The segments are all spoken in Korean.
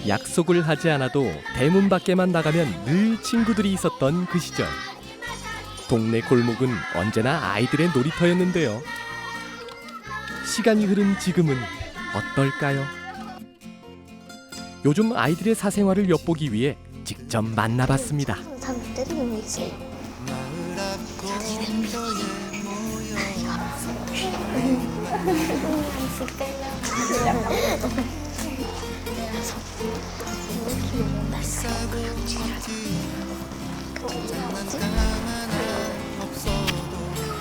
약속을 하지 않아도 대문 밖에만 나가면 늘 친구들이 있었던 그 시절. 동네 골목은 언제나 아이들의 놀이터였는데요. 시간이 흐른 지금은 어떨까요? 요즘 아이들의 사생활을 엿보기 위해 직접 만나봤습니다. 사람 때리는 거지.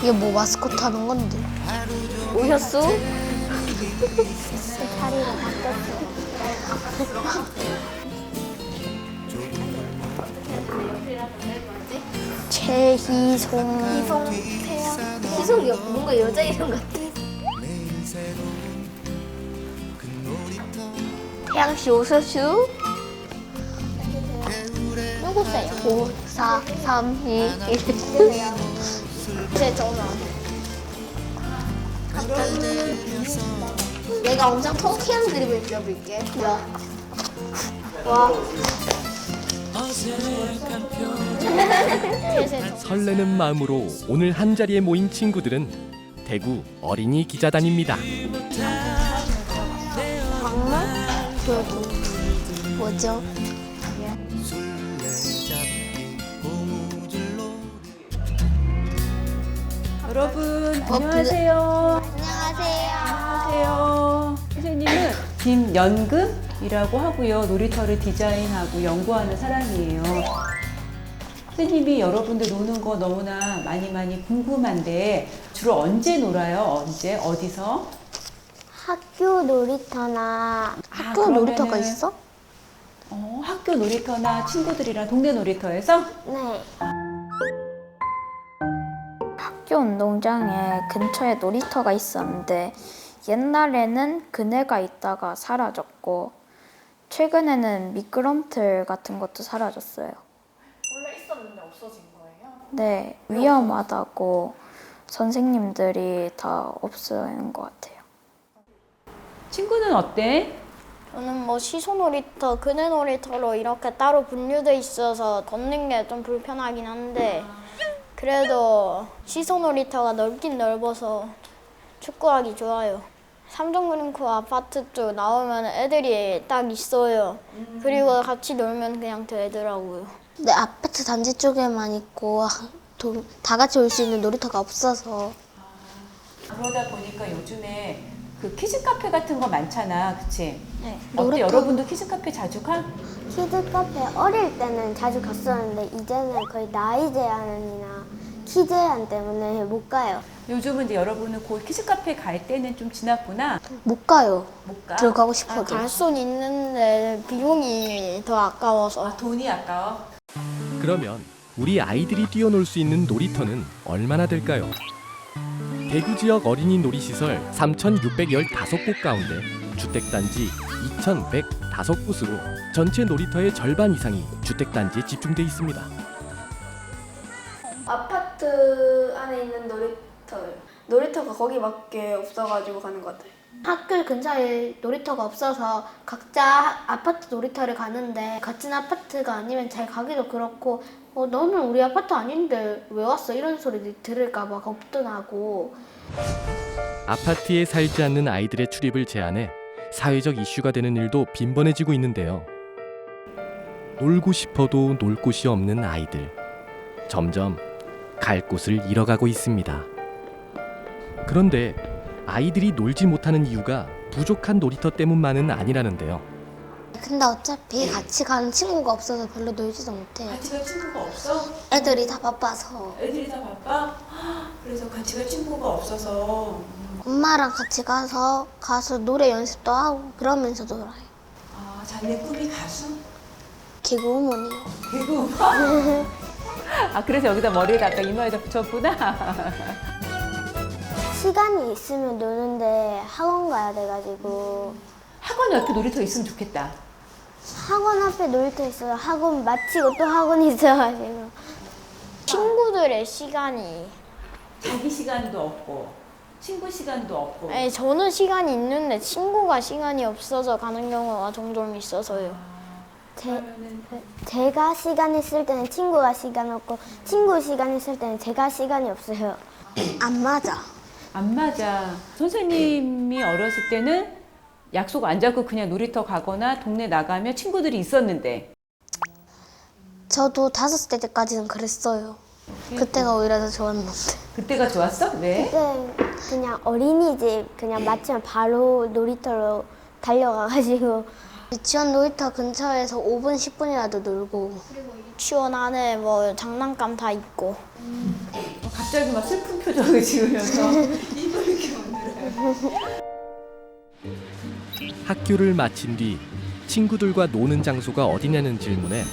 이게 뭐 마스코트 하는 건데? 오셨어? 다리가 바뀌었어. 최희송. 희송이 뭔가 여자 이름 같아. 태양 씨 오셨슈? 누구세요? 5, 4, 3, 2, 1. 제 전화. 내가 엄청 통쾌한 그림을 그려볼게. 와. 설레는 마음으로 오늘 한자리에 모인 친구들은 대구 어린이 기자단입니다. 정말? 뭐죠? 여러분 안녕하세요. 안녕하세요. 안녕하세요. 선생님은 김연금이라고 하고요. 놀이터를 디자인하고 연구하는 사람이에요. 선생님이 여러분들 노는 거 너무나 많이 궁금한데 주로 언제 놀아요? 언제? 어디서? 학교 놀이터나 학교 그러면은- 놀이터가 있어? 학교 놀이터나 친구들이랑 동네 놀이터에서? 네. 학교 운동장에 근처에 놀이터가 있었는데 옛날에는 그네가 있다가 사라졌고 최근에는 미끄럼틀 같은 것도 사라졌어요. 원래 있었는데 없어진 거예요? 네, 위험하다고 선생님들이 다 없애는 것 같아요. 친구는 어때? 저는 뭐 시소 놀이터, 그네 놀이터로 이렇게 따로 분류돼 있어서 걷는 게 좀 불편하긴 한데 그래도 시소 놀이터가 넓긴 넓어서 축구하기 좋아요. 삼성그린코 아파트 쪽 나오면 애들이 딱 있어요. 그리고 같이 놀면 그냥 되더라고요. 내 아파트 단지 쪽에만 있고 다 같이 올 수 있는 놀이터가 없어서. 그러다 보니까 요즘에 그 키즈 카페 같은 거 많잖아, 그치? 네. 어때? 여러분도 키즈 카페 자주 가? 키즈 카페 어릴 때는 자주 갔었는데 이제는 거의 나이 제한이나 키 제한 때문에 못 가요. 요즘은 이제 여러분은 곧 키즈 카페 갈 때는 좀 지났구나. 못 가요. 못 가? 들어가고 싶어도. 갈 순 있는데 비용이 더 아까워서. 돈이 아까워? 그러면 우리 아이들이 뛰어놀 수 있는 놀이터는 얼마나 될까요? 대구 지역 어린이 놀이시설 3,615곳 가운데 주택단지 2,105곳으로 전체 놀이터의 절반 이상이 주택단지에 집중돼 있습니다. 아파트 안에 있는 놀이터가 거기밖에 없어가지고 가는 것 같아요. 학교 근처에 놀이터가 없어서 각자 아파트 놀이터를 가는데 같은 아파트가 아니면 잘 가기도 그렇고 너는 우리 아파트 아닌데 왜 왔어? 이런 소리 들을까 봐 겁도 나고. 아파트에 살지 않는 아이들의 출입을 제한해 사회적 이슈가 되는 일도 빈번해지고 있는데요. 놀고 싶어도 놀 곳이 없는 아이들. 점점 갈 곳을 잃어가고 있습니다. 그런데 아이들이 놀지 못하는 이유가 부족한 놀이터 때문만은 아니라는데요. 근데 어차피 같이 가는 친구가 없어서 별로 놀지도 못해. 같이 갈 친구가 없어? 애들이 다 바빠서. 애들이 다 바빠? 그래서 같이 갈 친구가 없어서. 엄마랑 같이 가서 노래 연습도 하고 그러면서 놀아요. 자네 꿈이 가수? 개그우먼이요. 개그우먼? 그래서 여기다 머리에다 아까 이마에다 붙였구나. 시간이 있으면 노는데 학원 가야 돼가지고 학원 옆에 놀이터 있으면 좋겠다. 학원 앞에 놀이터 있어요. 학원 마치고 또 학원 있어가지고. 친구들의 시간이 자기 시간도 없고 친구 시간도 없고. 저는 시간이 있는데 친구가 시간이 없어서 가는 경우가 종종 있어서요. 제가 시간 있을 때는 친구가 시간 없고 친구 시간 있을 때는 제가 시간이 없어요. 안 맞아. 안 맞아. 선생님이 어렸을 때는 약속 안 잡고 그냥 놀이터 가거나 동네 나가면 친구들이 있었는데 저도 5살 때까지는 그랬어요. 그때가 오히려 더 좋았는데. 그때가 좋았어? 왜? 그때 그냥 어린이집 그냥 마치면 바로 놀이터로 달려가가지고 유치원 놀이터 근처에서 5분, 10분이라도 놀고. 유치원 안에 뭐 장난감 다 있고. 갑자기 막 슬픈 표정을 지으면서 입을 이렇게 만들어요. 학교를 마친 뒤 친구들과 노는 장소가 어디냐는 질문에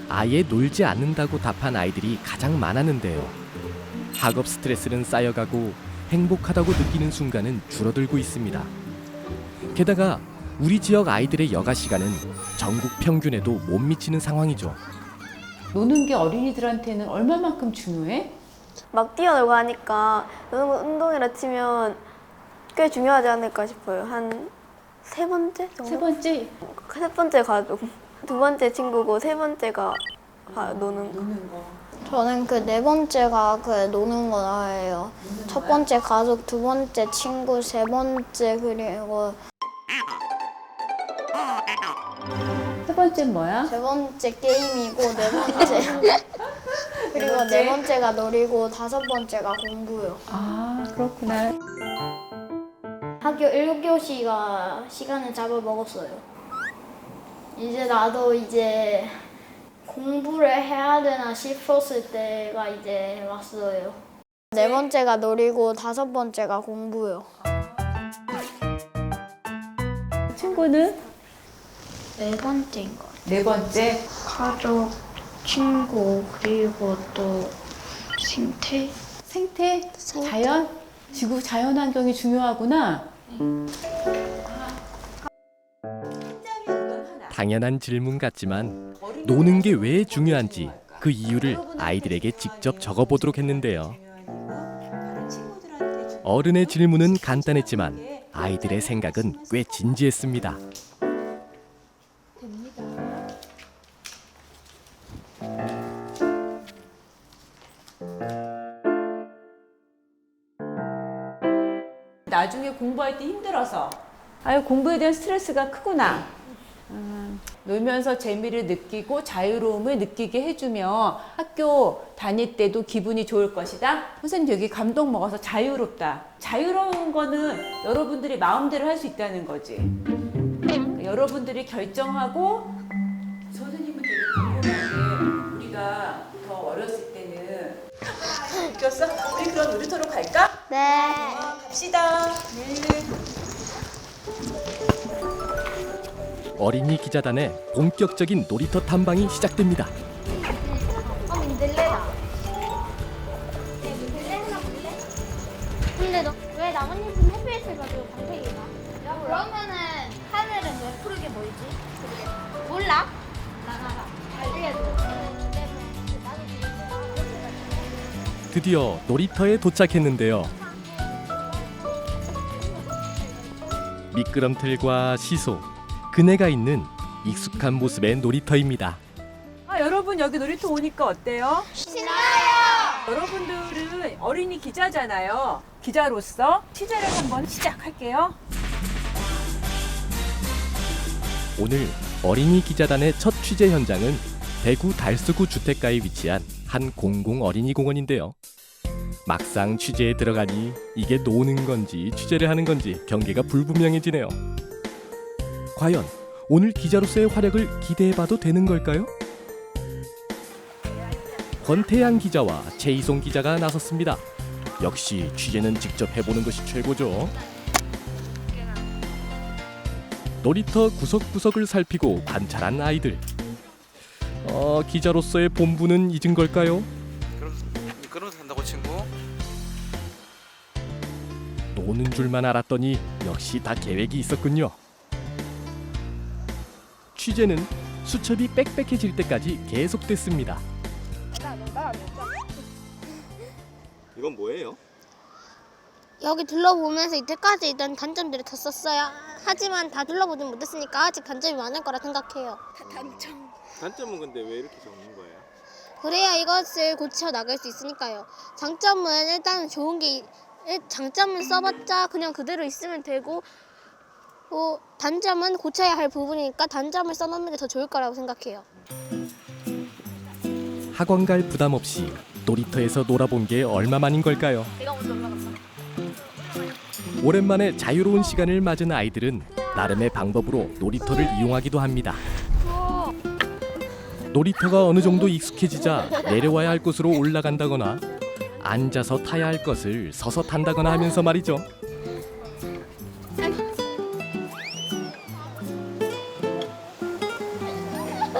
아예 놀지 않는다고 답한 아이들이 가장 많았는데요. 학업 스트레스는 쌓여가고 행복하다고 느끼는 순간은 줄어들고 있습니다. 게다가 우리 지역 아이들의 여가 시간은 전국 평균에도 못 미치는 상황이죠. 노는 게 어린이들한테는 얼마만큼 중요해? 막 뛰어놀고 하니까 노는 거 운동이라 치면 꽤 중요하지 않을까 싶어요. 한 3번째 정도? 세 번째 첫 번째 가족, 두 번째 친구고 세 번째가 노는 거. 노는 거. 저는 그 4번째가 그 노는 거예요. 첫 번째 가족, 두 번째 친구, 세 번째 그리고 세 번째는 뭐야? 세 번째 게임이고 네 번째 그리고 네 번째가 놀이고 5번째가 공부요. 아 그렇구나. 학교 1교시가 시간을 잡아먹었어요. 이제 나도 이제 공부를 해야 되나 싶었을 때가 이제 왔어요. 네 번째가 놀이고 5번째가 공부요. 친구는? 4번째인 것 같아요. 네 번째. 가족, 친구, 그리고 또 생태. 생태? 자연? 지구 자연환경이 중요하구나. 당연한 질문 같지만 노는 게 왜 중요한지 그 이유를 아이들에게 직접 적어보도록 했는데요. 어른의 질문은 간단했지만 아이들의 생각은 꽤 진지했습니다. 나중에 공부할 때 힘들어서 아유 공부에 대한 스트레스가 크구나. 놀면서 재미를 느끼고 자유로움을 느끼게 해주면 학교 다닐 때도 기분이 좋을 것이다. 선생님 되게 감동 먹어서 자유롭다. 자유로운 거는 여러분들이 마음대로 할 수 있다는 거지. 그러니까 여러분들이 결정하고 선생님은 되게 궁금한 게 우리가 더 어렸을 때는 느꼈어? 우리 그럼 놀이터로 갈까? 네. 갑시다. 네. 어린이 기자단의 본격적인 놀이터 탐방이 시작됩니다. 근데 너 왜 나뭇잎은 햇빛을 가지고 광택이나? 그러면은 하늘은 왜 푸르게 보이지? 몰라? 나가라. 알려줘. 드디어 놀이터에 도착했는데요. 미끄럼틀과 시소, 그네가 있는 익숙한 모습의 놀이터입니다. 아, 여러분 여기 놀이터 오니까 어때요? 신나요! 여러분들은 어린이 기자잖아요. 기자로서 취재를 한번 시작할게요. 오늘 어린이 기자단의 첫 취재 현장은 대구 달서구 주택가에 위치한 한 공공 어린이 공원인데요. 막상 취재에 들어가니 이게 노는 건지 취재를 하는 건지 경계가 불분명해지네요. 과연 오늘 기자로서의 활약을 기대해봐도 되는 걸까요? 권태양 기자와 최희송 기자가 나섰습니다. 역시 취재는 직접 해보는 것이 최고죠. 놀이터 구석구석을 살피고 관찰한 아이들. 기자로서의 본분은 잊은 걸까요? 그러면서 산다고 친구? 노는 줄만 알았더니 역시 다 계획이 있었군요. 취재는 수첩이 빽빽해질 때까지 계속됐습니다. 이건 뭐예요? 여기 둘러보면서 이때까지 있던 단점들을 다 썼어요. 하지만 다 둘러보진 못했으니까 아직 단점이 많을 거라 생각해요. 단점. 단점은 근데 왜 이렇게 적는 거예요? 그래야 이것을 고쳐 나갈 수 있으니까요. 장점은 일단 좋은 게 장점을 써봤자 그냥 그대로 있으면 되고 단점은 고쳐야 할 부분이니까 단점을 써놓는 게 더 좋을 거라고 생각해요. 학원 갈 부담 없이 놀이터에서 놀아본 게 얼마만인 걸까요? 오랜만에 자유로운 시간을 맞은 아이들은 나름의 방법으로 놀이터를 이용하기도 합니다. 놀이터가 어느 정도 익숙해지자 내려와야 할 곳으로 올라간다거나 앉아서 타야 할 것을 서서 탄다거나 하면서 말이죠.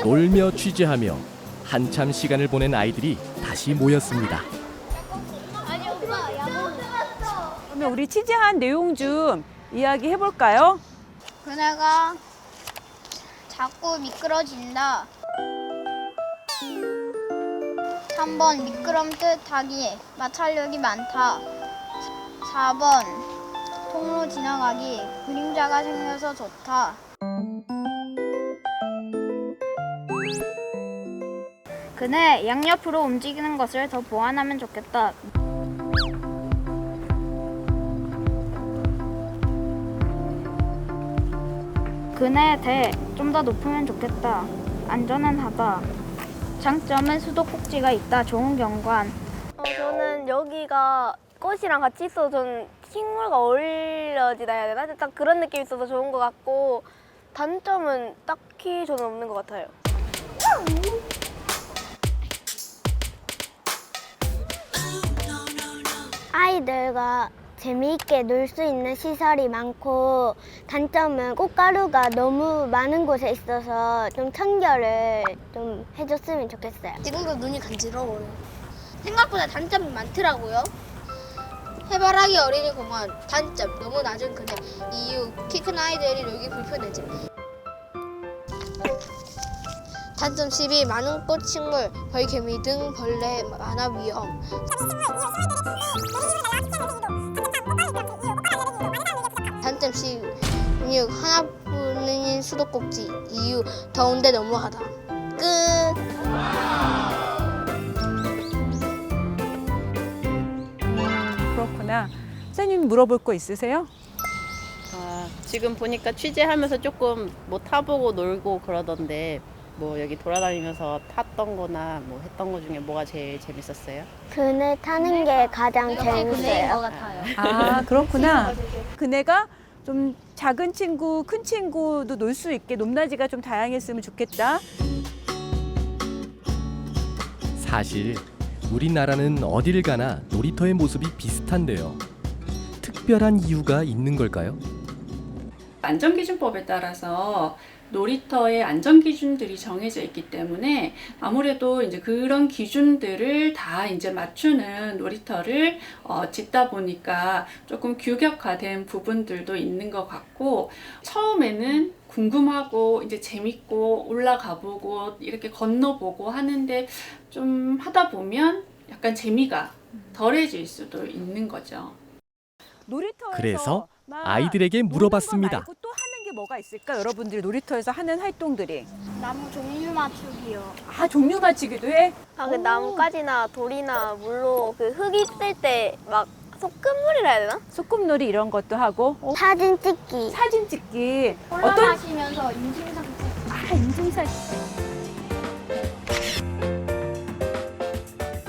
놀며 취재하며 한참 시간을 보낸 아이들이 다시 모였습니다. 그러면 우리 취재한 내용 좀 이야기해 볼까요? 그네가 자꾸 미끄러진다. 3번 미끄럼틀 타기 마찰력이 많다. 4번 통로 지나가기 그림자가 생겨서 좋다. 그네 양옆으로 움직이는 것을 더 보완하면 좋겠다. 그네 대 좀 더 높으면 좋겠다. 안전은 하다. 장점은 수도꼭지가 있다. 좋은 경관. 저는 여기가 꽃이랑 같이 있어서 좀 식물과 어울려지다 해야 되나? 딱 그런 느낌이 있어서 좋은 것 같고 단점은 딱히 저는 없는 것 같아요. 아이들과 재미있게 놀 수 있는 시설이 많고 단점은 꽃가루가 너무 많은 곳에 있어서 좀 청결을 좀 해줬으면 좋겠어요. 지금도 눈이 간지러워요. 생각보다 단점이 많더라고요. 해바라기 어린이공원 단점 너무 낮은 그네 이유 키 큰 아이들이 놀기 불편해짐. 단점 12 많은 꽃 식물 벌개미 등 벌레 만화 위험. 단점 16 하나뿐인 수도꼭지 이유 더운데 너무하다. 끝. 그렇구나. 선생님 물어볼 거 있으세요? 지금 보니까 취재하면서 조금 뭐 타보고 놀고 그러던데 뭐 여기 돌아다니면서 탔던 거나 뭐 했던 거 중에 뭐가 제일 재밌었어요? 그네 타는 게 가장 그네인 것 재밌어요. 같아요. 아, 그렇구나. 그네가 좀 작은 친구, 큰 친구도 놀 수 있게 높낮이가 좀 다양했으면 좋겠다. 사실 우리나라는 어딜 가나 놀이터의 모습이 비슷한데요. 특별한 이유가 있는 걸까요? 안전기준법에 따라서 놀이터의 안전기준들이 정해져 있기 때문에 아무래도 이제 그런 기준들을 다 이제 맞추는 놀이터를 짓다 보니까 조금 규격화된 부분들도 있는 것 같고, 처음에는 궁금하고 이제 재밌고 올라가 보고 이렇게 건너보고 하는데 좀 하다 보면 약간 재미가 덜해질 수도 있는 거죠. 놀이터에서 그래서 막 아이들에게 노는 거 물어봤습니다. 말고 또 하는 게 뭐가 있을까? 여러분들이 놀이터에서 하는 활동들이. 나무 종류 맞추기요. 아, 종류 맞추기도 해? 그 나뭇가지나 돌이나 물로 그 흙 있을 때 막 소꿉놀이라 해야 되나? 소꿉놀이 이런 것도 하고. 사진 찍기. 사진 찍기. 올라가시면서 인증샷 인증사진.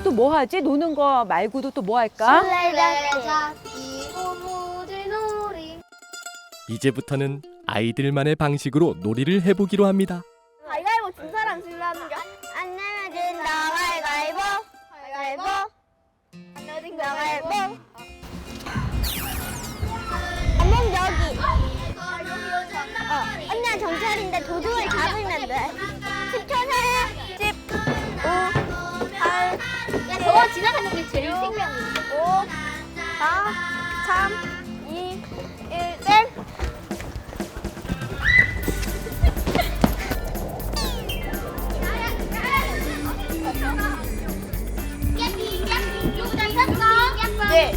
또 뭐 하지? 노는 거 말고도 또 뭐 할까? 술래잡기 고무줄놀이. 이제부터는 아이들만의 방식으로 놀이를 해보기로 합니다. 가위바위보 진 사람 질라는 게 안 내면 진다. 가위바위보. 가위바위보. 안 내면 진다. 가위바위보. 한번 여기. 언니야 정찰인데 도둑을 잡으면 돼. 10초 세. 10, 5, 8, 야, 저거 지나가는 게 제일 생명이야. 5, 4, 3, 2, 1, 땡! 네.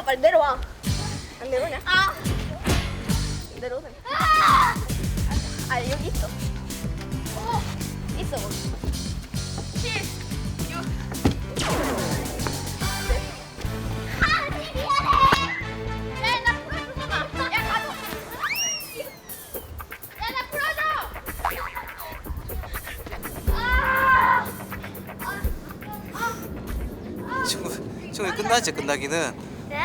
빨리 내려와. 안 내려오냐? 내려오세요. 여기 있어. 있어 거기. 7, 6. 미안해. 나 풀어주고 가. 야 가져. 나 풀어줘. 친구 끝나지 끝나기는. 네?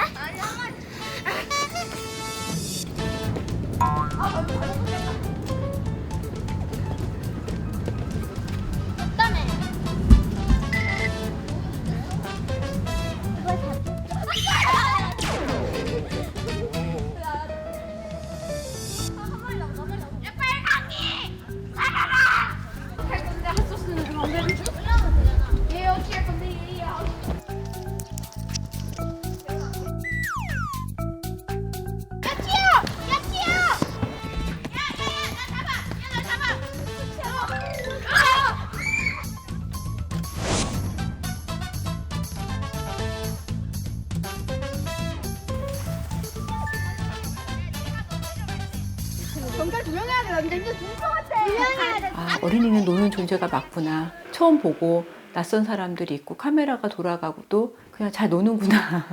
아, 어린이는 노는 존재가 맞구나. 처음 보고 낯선 사람들이 있고 카메라가 돌아가고도 그냥 잘 노는구나.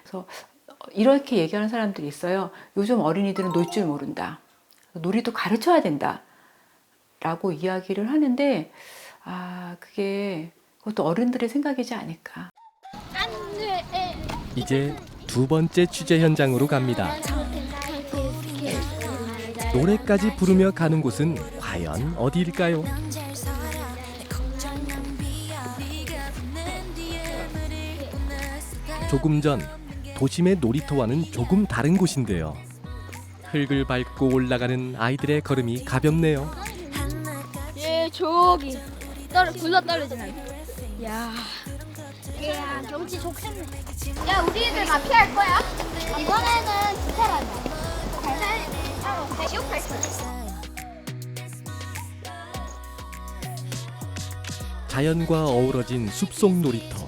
그래서 이렇게 얘기하는 사람들이 있어요. 요즘 어린이들은 놀 줄 모른다. 놀이도 가르쳐야 된다. 라고 이야기를 하는데, 그게 그것도 어른들의 생각이지 않을까. 이제 두 번째 취재 현장으로 갑니다. 노래까지 부르며 가는 곳은 과연 어디일까요? 조금 전 도심의 놀이터와는 조금 다른 곳인데요. 흙을 밟고 올라가는 아이들의 걸음이 가볍네요. 저기 굴러 떨어지는. 야 경치 좋겠네. 야 우리 애들 마피할 거야? 이번에는 스테라다. 자연과 어우러진 숲속 놀이터.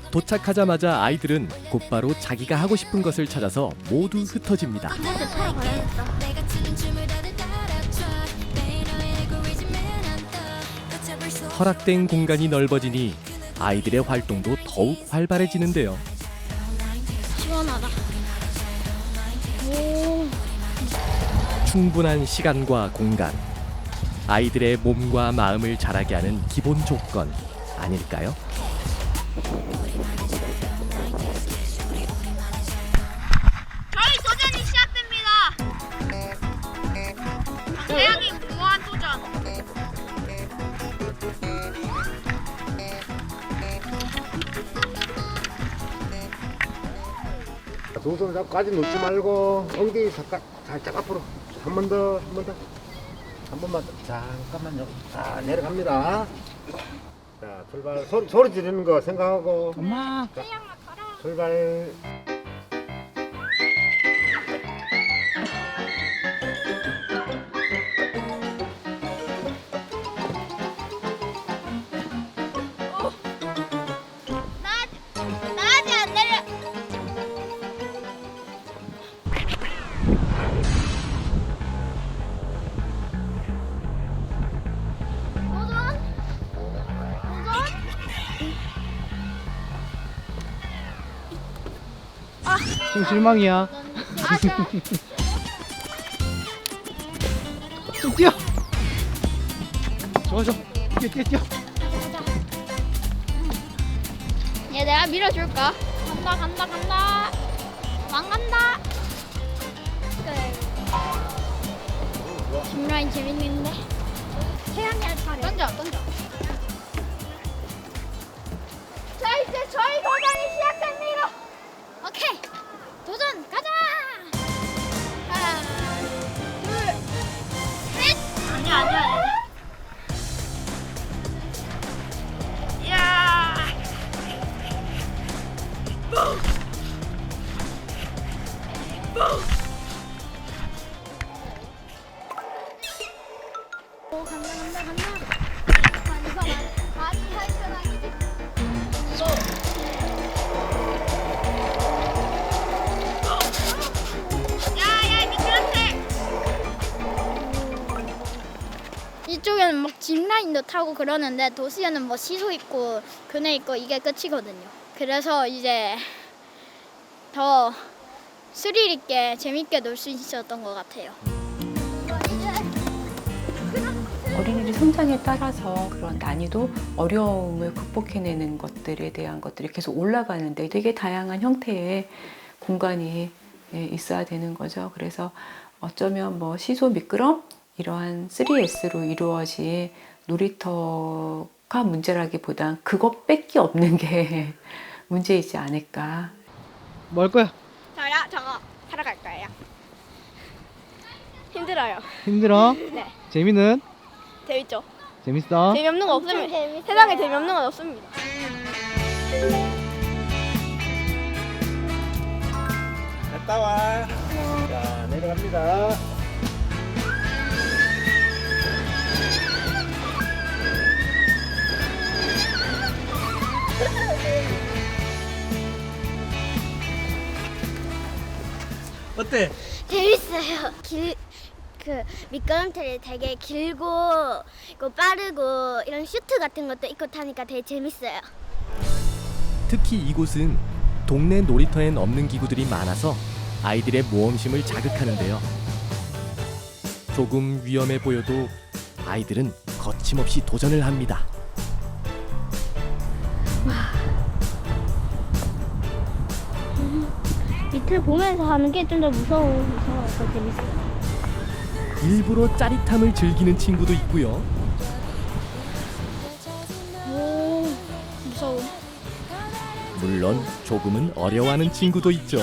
도착하자마자 아이들은 곧바로 자기가 하고 싶은 것을 찾아서 모두 흩어집니다. 허락된 공간이 넓어지니 아이들의 활동도 더욱 활발해지는데요. 시원하다. 충분한 시간과 공간, 아이들의 몸과 마음을 자라게 하는 기본 조건 아닐까요? 저희 도전이 시작됩니다. 태양이 무한 도전. 두 손 잡고 까지 놓지 말고 엉덩이 살짝 앞으로 한 번 더, 한 번만 더. 잠깐만요. 자, 내려갑니다. 자, 출발. 소리 지르는 거 생각하고. 엄마. 자, 출발. 나 아직 안 내려. 좀 실망이야. 좀 뛰어. 좋아. 뛰어. 얘 내가 밀어줄까? 간다. 안 간다. 그래. 짚라인 재밌는데. 태양이 할 차례. 던져. 자 이제 저희 도전이 시작됩니다. 오케이. 도전 가자. 하나, 둘, 셋. 아니야. 야. 오, 간다. 이거 많이 탈출하기. 슬라임도 타고 그러는데 도시에는 뭐 시소 있고 그네 있고 이게 끝이거든요. 그래서 이제 더 스릴 있게 재밌게 놀 수 있었던 것 같아요. 어린이들 성장에 따라서 그런 난이도, 어려움을 극복해내는 것들에 대한 것들이 계속 올라가는데 되게 다양한 형태의 공간이 있어야 되는 거죠. 그래서 어쩌면 뭐 시소 미끄럼 이러한 3S로 이루어진 놀이터가 문제라기보단 그것밖에 없는 게 문제이지 않을까. 뭐 할 거야? 저요? 저거 사러 갈 거예요. 힘들어요. 힘들어? 네. 재미는? 재밌죠? 재밌어? 재미없는 거 없습니다. 세상에 재미없는 건 없습니다. 갔다 와. 자, 내려갑니다. 어때? 재밌어요. 그 미끄럼틀이 되게 길고 빠르고 이런 슈트 같은 것도 있고 타니까 되게 재밌어요. 특히 이곳은 동네 놀이터엔 없는 기구들이 많아서 아이들의 모험심을 자극하는데요. 조금 위험해 보여도 아이들은 거침없이 도전을 합니다. 밑을 보면서 하는 게 좀 더 무서워서 더 재밌어요. 일부러 짜릿함을 즐기는 친구도 있고요. 오, 무서워. 물론 조금은 어려워하는 친구도 있죠.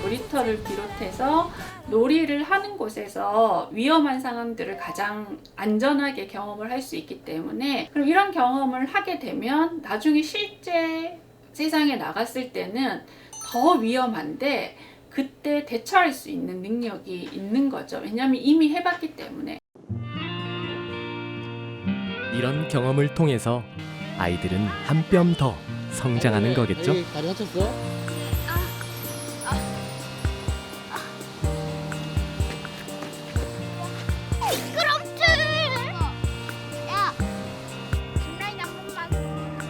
놀이터를 비롯해서 놀이를 하는 곳에서 위험한 상황들을 가장 안전하게 경험을 할 수 있기 때문에, 그럼 이런 경험을 하게 되면 나중에 실제 세상에 나갔을 때는 더 위험한데 그때 대처할 수 있는 능력이 있는 거죠. 왜냐하면 이미 해봤기 때문에. 이런 경험을 통해서 아이들은 한 뼘 더 성장하는 거겠죠? 다리 다쳤어?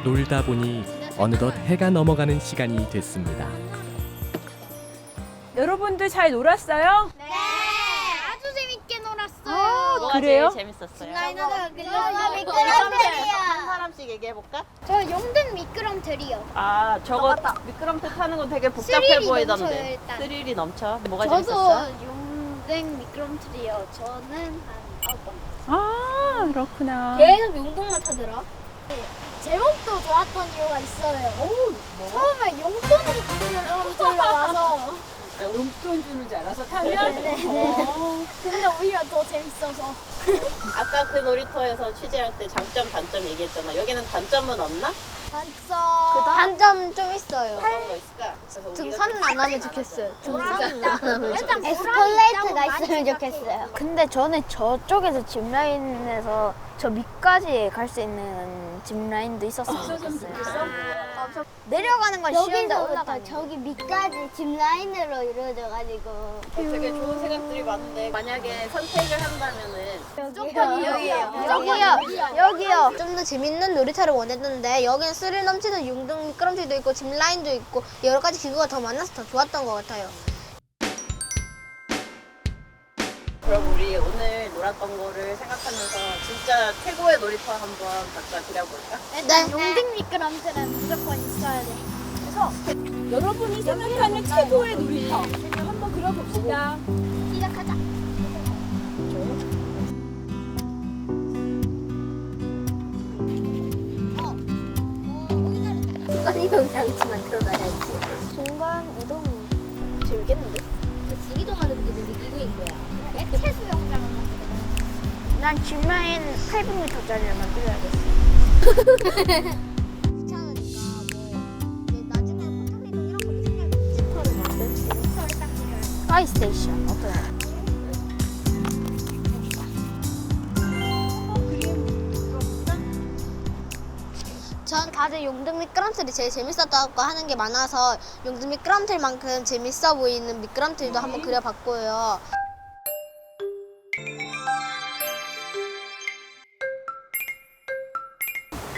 놀다 보니 어느덧 해가 넘어가는 시간이 됐습니다. 여러분들 잘 놀았어요? 네, 아주 재밌게 놀았어요. 뭐가 그래요? 제일 재밌었어요? 미끄럼틀이요. 사람씩 얘기해볼까? 저 용등 미끄럼틀이요. 아, 저거 미끄럼틀 타는 건 되게 복잡해 스릴이 보이던데. 넘쳐요, 일단. 스릴이 넘쳐. 뭐가 저도 재밌었어? 용등 미끄럼틀이요. 저는 한 9번. 아, 그렇구나. 계속 용등만 타더라. 제목도 좋았던 이유가 있어요. 처음에 용돈 미끄럼틀로 와서 용돈 주는 줄 알아서 타면? 근데 오히려 더 재밌어서. 아까 그 놀이터에서 취재할 때 장점, 단점 얘기했잖아. 여기는 단점은 없나? 단점 좀 있어요. 어떤 거 있을까? 그래서 등산은 안 하면 좋겠어요. 등산은 안 하면 좋겠어요. 에스컬레이터가 있으면 좋겠어요. 근데 저는 저쪽에서 짚라인에서 저 밑까지 갈 수 있는 짚라인도 있었으면 좋겠어요. 내려가는 건 쉬운데 여기서부터 올라가는 저기 밑까지 짚라인으로 이루어져가지고 되게 좋은 생각들이 많은데 만약에 선택을 한다면은 여기요. 좀 더 재밌는 놀이터를 원했는데 여기는 스릴 넘치는 융등 미끄럼틀도 있고 짚라인도 있고 여러 가지 기구가 더 많아서 더 좋았던 것 같아요. 그럼 우리 오늘 놀았던 거를 생각하면서 진짜 최고의 놀이터 한번 각자 그려볼까? 일단 용등 미끄럼틀은 무조건 있어야 돼. 여러분이 생각하는 최고의 놀이터 한번 그려봅시다. 시작하자. 순간이동 장치 만들어놔야지. 중간 이동 재밌겠는데? 이동하는 게 되게 기구인 거야. 액체 수영장을 만들어. 난 짚라인 800m짜리를 만들어야겠어. 귀찮으니까 뭐 나중에 포탈 이동 이런 것도 생각해. 스토를 만들지. 스토를 딱 그려야 돼. 스카이 스테이션 어떠냐? 전 과제 용등 미끄럼틀이 제일 재밌었다고 하는 게 많아서 용등 미끄럼틀만큼 재밌어 보이는 미끄럼틀도 한번 그려봤고요.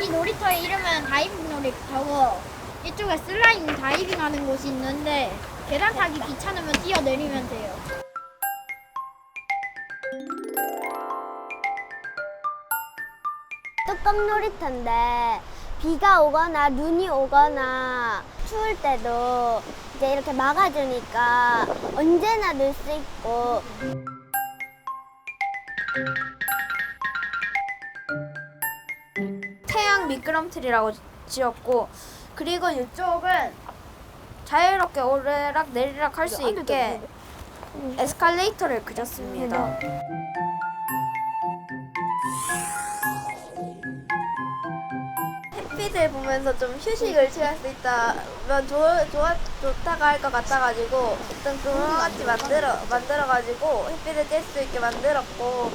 이 놀이터의 이름은 다이빙 놀이터고 이쪽에 슬라임 다이빙 하는 곳이 있는데 계단 타기 귀찮으면 뛰어내리면 돼요. 뚜껑 놀이터인데 비가 오거나 눈이 오거나 추울 때도 이제 이렇게 막아주니까 언제나 놀 수 있고. 태양 미끄럼틀이라고 지었고 그리고 이쪽은 자유롭게 오르락 내리락 할 수 있게 에스컬레이터를 그렸습니다. 햇빛을 보면서 좀 휴식을 취할 수 있다면 좋다고 할 것 같아가지고 일단 그런같이 만들어가지고 햇빛을 쬐 수 있게 만들었고.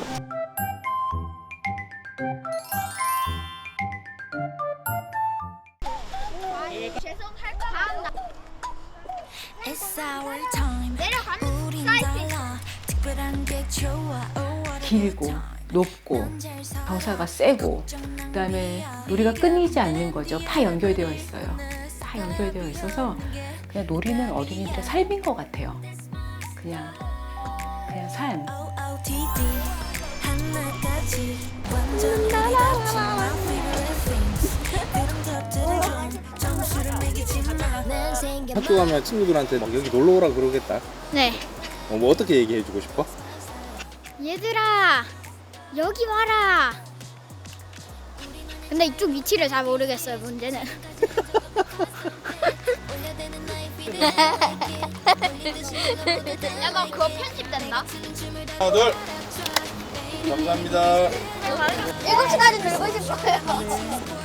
길고 높고 경사가 세고 그다음에 놀이가 끊이지 않는 거죠. 다 연결되어 있어요. 다 연결되어 있어서 그냥 놀이는 어린이들의 삶인 것 같아요. 그냥 삶. 학교 가면 친구들한테 막 여기 놀러 오라 그러겠다. 네. 뭐 어떻게 얘기해주고 싶어? 얘들아 여기 와라. 근데 이쪽 위치를 잘 모르겠어요. 문제는. 야, 너 그거 편집된다? 하나 둘. 감사합니다. 7시까지 들고 싶어요.